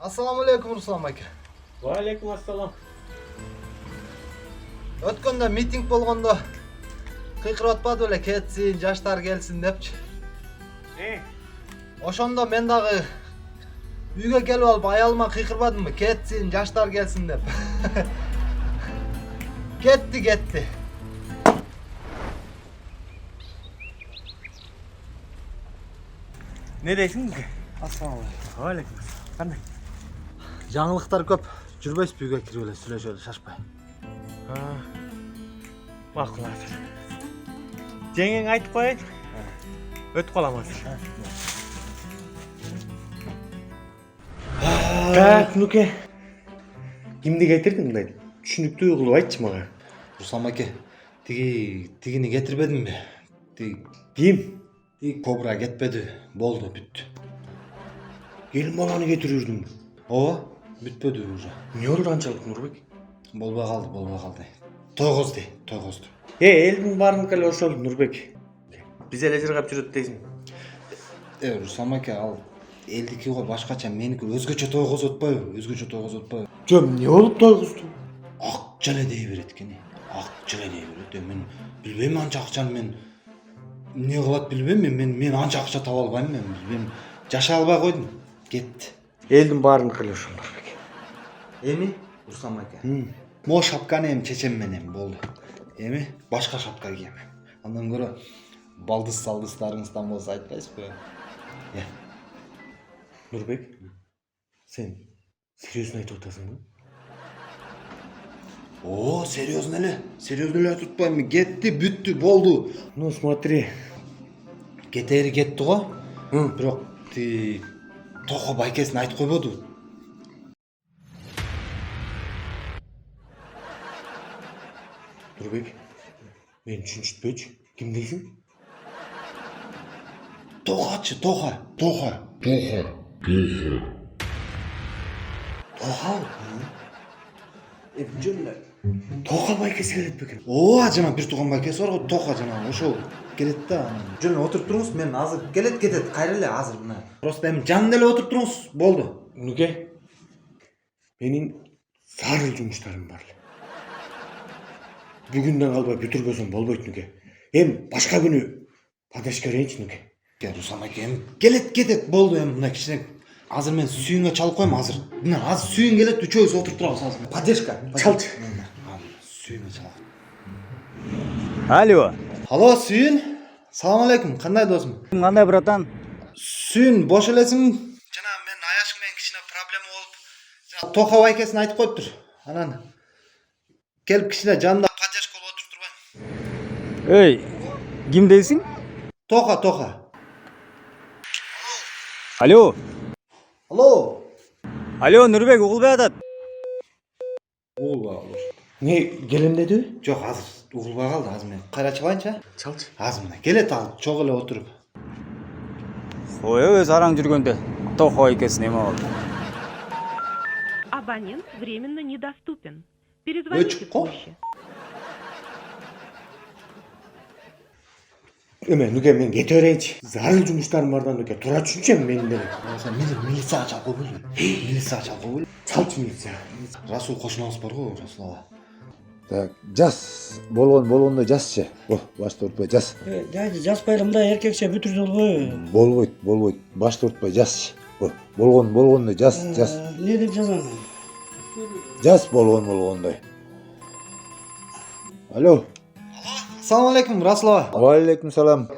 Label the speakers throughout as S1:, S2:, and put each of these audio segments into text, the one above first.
S1: Assalomu alaykum Ruslan aka.
S2: Va alaykum assalom.
S1: O'tganda miting bo'lganda qiyqirib o'tmadi ular ketsin, yoshlar kelsin debchi. O'shanda men dag'i uyga kelib olib ayolimga qiyqirmadimmi? Ketsin, yoshlar kelsin deb. Ketdi.
S2: Ne deysin ki?
S1: Assalomu alaykum.
S2: Va alaykum. Qanday?
S1: Жаңылықтар көп. Жүрбейсіз үйге кіріп эле сүйлөшөлү, шашпай.
S2: Ma'qul hozir. Jenging aytib qo'ying. O'tib qolamiz. Так, nuka. Kimni getirdin deydi. Tushunukli qilib aytchi menga.
S1: Ruslan aka, tigini getirmedimmi?
S2: Kim?
S1: Kobra ketmedi. Boldu, бүттү.
S2: Gelin balonu getirirdin.
S1: Ооба, бүтпөдү уже.
S2: Ne oldu ançalık Nurbek?
S1: Болбой калды. Тойгозду.
S2: Elin barın kale ошол Nurbek. Biz ele жыргап жүрөт дейсиң.
S1: Ruslan aka, ал элдики го башкача, меники өзгөчө тойгозуп атпайбы?
S2: Жом, ne olup toyguzdu?
S1: Акча эле дей берет экен. Мен билбейм анча акчаны мен эмне кылат билбейм, мен анча акча таба албайм, мен билбейм. Жашай албай койдум. Кетти.
S2: Elin barın kale ошол Nurbek.
S1: Эми Ruslan aka. Могу шапканы эми чечем менен болду. Эми башка шапка кийем. Андан көрө балдыз-салдыздарыңыздан болсо айтпайсызбы?
S2: Nurbek, sen серьезно айтып атасың ба?
S1: Серьезно эле айтып атпаймынбы? Кетти, бүттү, болду.
S2: Ну смотри.
S1: Кетери кетти го. Бирок Тохо байкесин айтып койбоду.
S2: Nurbek, мен түшүнүшпөчү. Ким дейсиң?
S1: Тохачы, Тоха. Жөн
S2: Тоха байкеси келет бекен.
S1: жана бир тууган байкеси бар го, Тоха жана ошол келет да. Жөн отуруп туруңуз, мен азыр кетет, кайра эле азыр мына. Просто эми жанында эле отуруп туруңуз, болду.
S2: Nuke, менин зарыл жумуштарым бар эле. Бүгүндөн калбай бүтүрбөсөм болбойт Nuke. Башка күнү поддержка берейинчи Nuke.
S1: Ruslan aka, эми кетет, болду эми мына кичине. Азыр мен сүйүнгө чалып коем азыр. Мына азыр сүйүн келет, үчөөбүз отуруп турабыз азыр. Поддержка.
S2: Чалчы.
S1: Сүйүнгө чалып.
S3: Алло,
S1: Сүйүн. Салам алейкум. Кандай досум?
S3: кандай братан?
S1: Сүйүн, бош элесиң? Жана мен Аяшың менен кичине проблема болуп, жана Тоха байкесин айтып коюптур. Анан келип кичине жанында поддержка болуп отуруп турбайбы?
S3: Эй, ким дейсиң?
S1: Тоха.
S3: Алло,
S1: Алло,
S3: Нурбек угулбай атат.
S1: угулбай.
S2: Не, келем деди?
S1: Жок, азыр угулбай калды. Азыр мен кайра чалайынчы?
S2: Чалчы.
S1: Азыр мына келет ал, чогуу эле отуруп.
S3: Ой, өз араң жүргөндө Тохо экесин эме болду.
S4: Абонент временно недоступен. Перезвоните позже.
S2: Nuke, мен кете берейинчи. Зарыл жумуштарым бар да Nuke. Тура түшүнчүм мен деле.
S1: Сен милицияга чалып койбойсуңбу?
S2: Чалчы милиция.
S1: Расул кошунабыз бар го, Расул ага.
S5: Так, жас болгондо жасчы. Башты уртпай жас.
S6: Жайды жаспай мындай эркекче бүтүрдү болбойбу?
S5: Болбойт. Башты уртпай жасчы. Болгондо жас.
S6: Не деп жазам?
S5: Жас болгондой. Алло.
S1: Салам алейкум, Расул ага.
S5: Алейкум салам.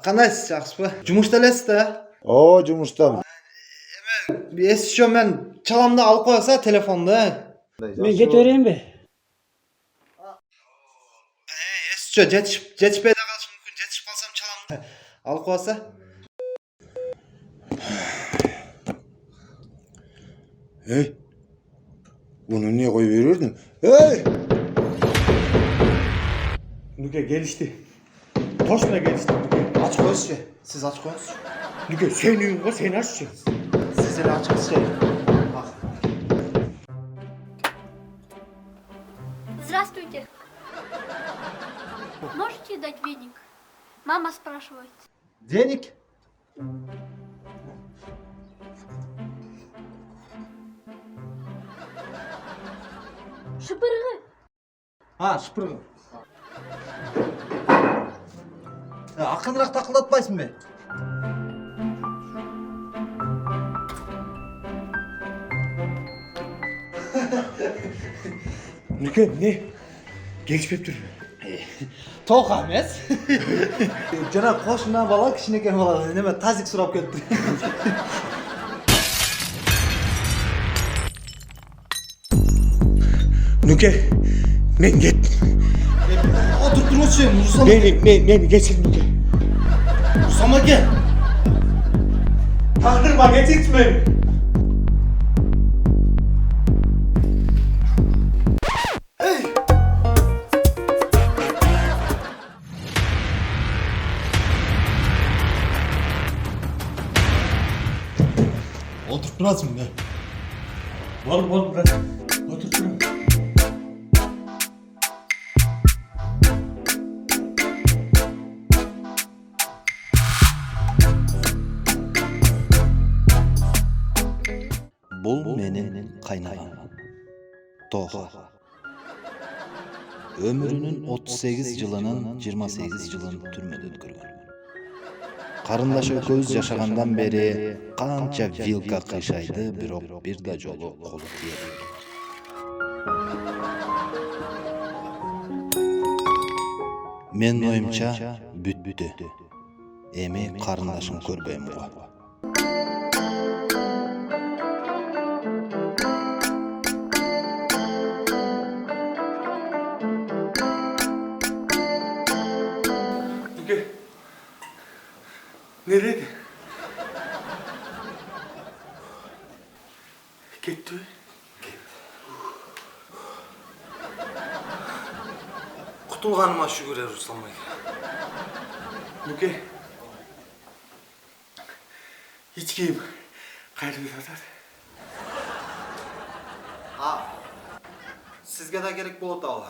S1: Кандайсыз, жакшысызбы? Жумушта элесиз да?
S5: Жумуштамын.
S1: Эсичо мен чалам да алып коесо телефонду.
S6: Мен кете берейинби?
S1: Эсичо жетишпей да калышы мүмкүн. Жетишип калсам чалам. Алып коесо.
S5: Буну эмне коюп бербедиң?
S2: Nuke gelişti. Точно gelişti Nuke.
S1: Ачып коюңузчу. Сиз ачып коюңуз.
S2: Nuke, sen uyun go, sen açчы.
S1: Сиз эле ачыңызчы.
S7: Здравствуйте. Можете дать веник? Мама спрашивает.
S1: Денег?
S7: Шыпырғы.
S1: Ha, шыпырғы. Ақынырақ тақылдатпайсың бе?
S2: Нүке, не? Келіспеп тұр.
S1: Тоқа емес. Жана қошынан бала, кішінекей бала, неме тазик сұрап кетті.
S2: Нүке, мен кеттім.
S1: Отырып тұрыңыз сен, ұрсам екен.
S2: Мен кетсем Нүке.
S1: Ұрсам екен.
S2: Тақтырма, кетсеңші мені.
S1: Отырып тұрасың бе?
S2: Бол, брат. Отыр тұрым.
S1: Бұл менің қайнағам. Тоға. Өмірінің 38 жылының 28 жылын түрмеде өткөргөн. Қарындаш көз жашағандан бері қанша вилка қишайды, бирок бир да жолу колу тиеді. Мен оюмча бүттү. Эми карындашын көрбөйм го.
S2: Нүке. Ne dedi? Gitti mi?
S1: Құтылғаныма шүгір Руслан Бай.
S2: Нүке. Ичкейім қайрымды сатады.
S1: Сізге да керек болады ал.